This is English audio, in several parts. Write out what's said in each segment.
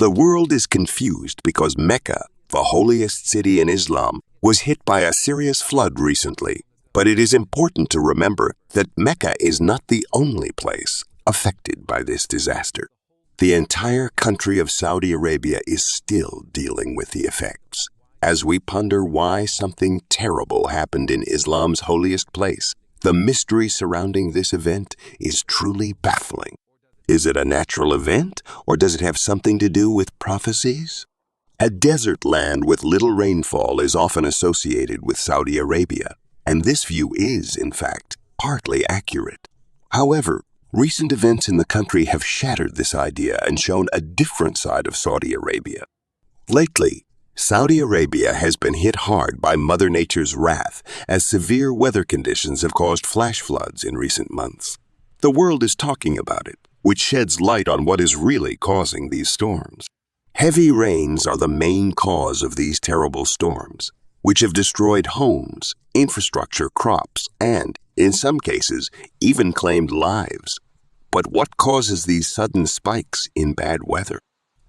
The world is confused because Mecca, the holiest city in Islam, was hit by a serious flood recently. But it is important to remember that Mecca is not the only place affected by this disaster. The entire country of Saudi Arabia is still dealing with the effects. As we ponder why something terrible happened in Islam's holiest place, the mystery surrounding this event is truly baffling. Is it a natural event, or does it have something to do with prophecies? A desert land with little rainfall is often associated with Saudi Arabia, and this view is, in fact, partly accurate. However, recent events in the country have shattered this idea and shown a different side of Saudi Arabia. Lately, Saudi Arabia has been hit hard by Mother Nature's wrath as severe weather conditions have caused flash floods in recent months. The world is talking about it, which sheds light on what is really causing these storms. Heavy rains are the main cause of these terrible storms, which have destroyed homes, infrastructure, crops, and, in some cases, even claimed lives. But what causes these sudden spikes in bad weather?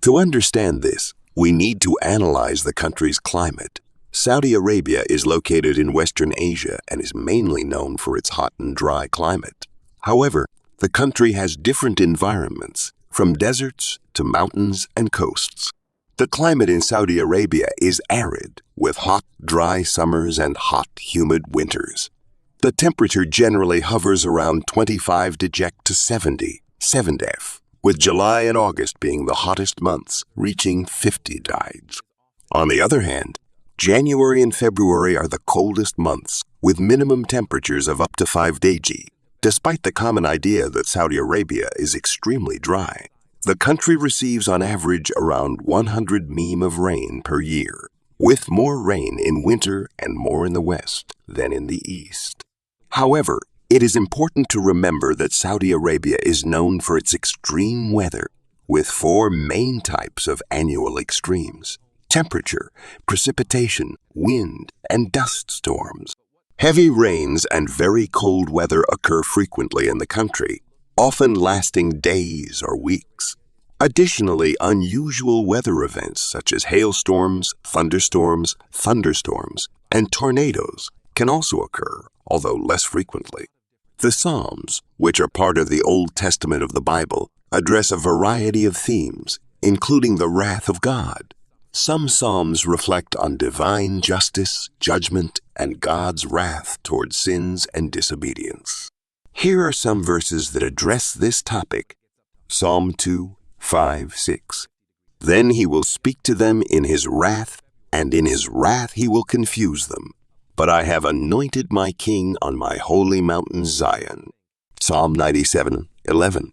To understand this, we need to analyze the country's climate. Saudi Arabia is located in Western Asia and is mainly known for its hot and dry climate. However, the country has different environments, from deserts to mountains and coasts. The climate in Saudi Arabia is arid, with hot, dry summers and hot, humid winters. The temperature generally hovers around 25 to 70, 7°F, with July and August being the hottest months, reaching 50 degrees. On the other hand, January and February are the coldest months, with minimum temperatures of up to 5 degrees. Despite the common idea that Saudi Arabia is extremely dry, the country receives on average around 100 mm of rain per year, with more rain in winter and more in the west than in the east. However, it is important to remember that Saudi Arabia is known for its extreme weather, with 4 main types of annual extremes: temperature, precipitation, wind, and dust storms. Heavy rains and very cold weather occur frequently in the country, often lasting days or weeks. Additionally, unusual weather events such as hailstorms, thunderstorms, and tornadoes can also occur, although less frequently. The Psalms, which are part of the Old Testament of the Bible, address a variety of themes, including the wrath of God. Some Psalms reflect on divine justice, judgment, and God's wrath towards sins and disobedience. Here are some verses that address this topic. Psalm 2, 5, 6. Then he will speak to them in his wrath, and in his wrath he will confuse them. But I have anointed my king on my holy mountain Zion. Psalm 97, 11.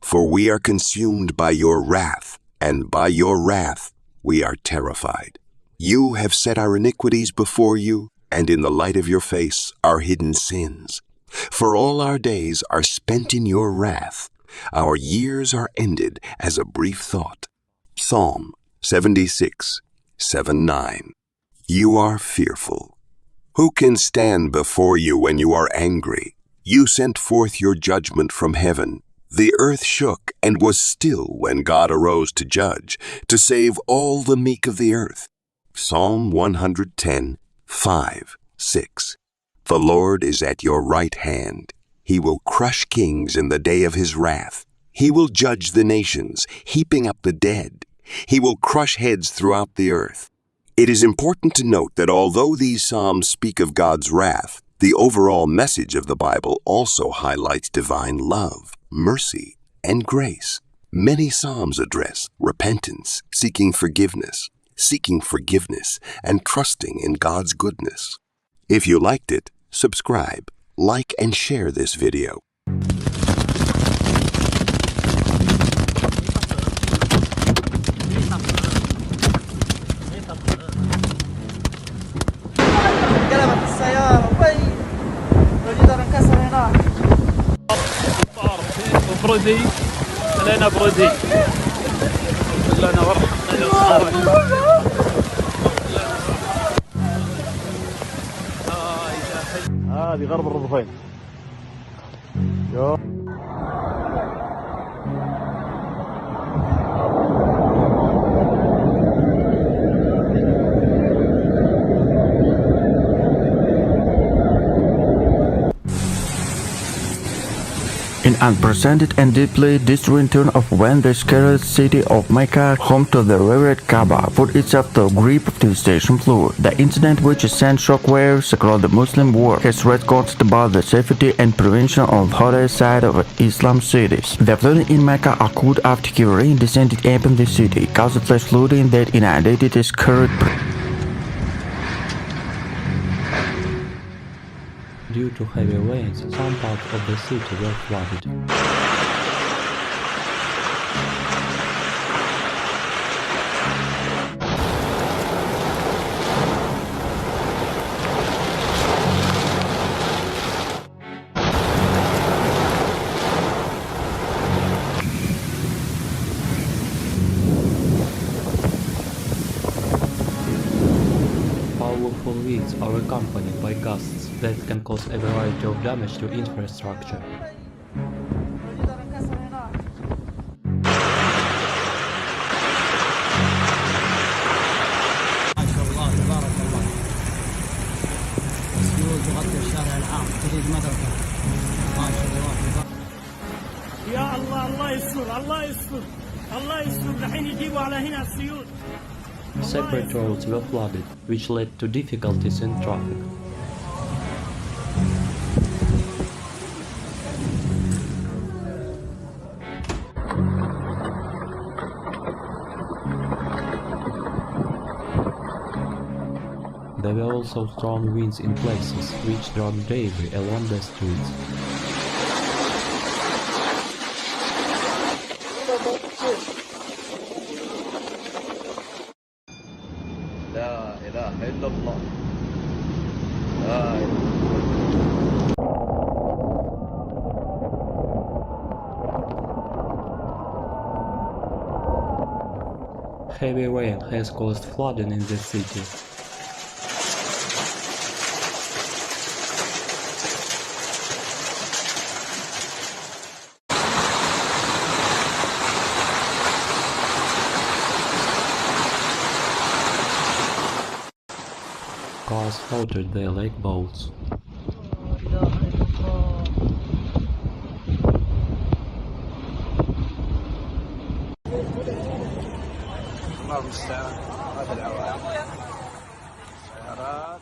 For we are consumed by your wrath, and by your wrath we are terrified. You have set our iniquities before you, and in the light of your face our hidden sins. For all our days are spent in your wrath. Our years are ended as a brief thought. Psalm 76, 7, 9. You are fearful. Who can stand before you when you are angry? You sent forth your judgment from heaven. The earth shook and was still when God arose to judge, to save all the meek of the earth. Psalm 110, 5, 6. The Lord is at your right hand. He will crush kings in the day of his wrath. He will judge the nations, heaping up the dead. He will crush heads throughout the earth. It is important to note that although these Psalms speak of God's wrath, the overall message of the Bible also highlights divine love, mercy, and grace. Many Psalms address repentance, seeking forgiveness, and trusting in God's goodness. If you liked it, subscribe, like, and share this video. قلبت السيارة وي وجدنا انكسر هناك. برودي خلينا برودي خلينا ورا هذه غرب الرضفين. An unprecedented and deeply disturbing turn of when the sacred city of Mecca, home to the revered KAABA, put itself to the grip of the station floor. The incident, which sent shockwaves across the Muslim world, has raised concerns about the safety and prevention on the holy side of Islam cities. The flooding in Mecca occurred after heavy rain descended upon the city, causing flash flooding that inundated the sacred. Due to heavy rains, some parts of the city were flooded. Powerful winds are accompanied by gusts that can cause a variety of damage to infrastructure. يا الله الله يستر الله يستر الله يستر الحين يجيبوا على هنا السيول. Separate roads were flooded, which led to difficulties in traffic. There were also strong winds in places, which dragged debris along the streets. لا إله إلا الله. لا إله. Heavy rain has caused flooding in the city. Cars floated there like boats. الله المستعان. هذا العوائق. سيارات.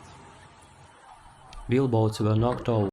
Wheelboats were knocked over.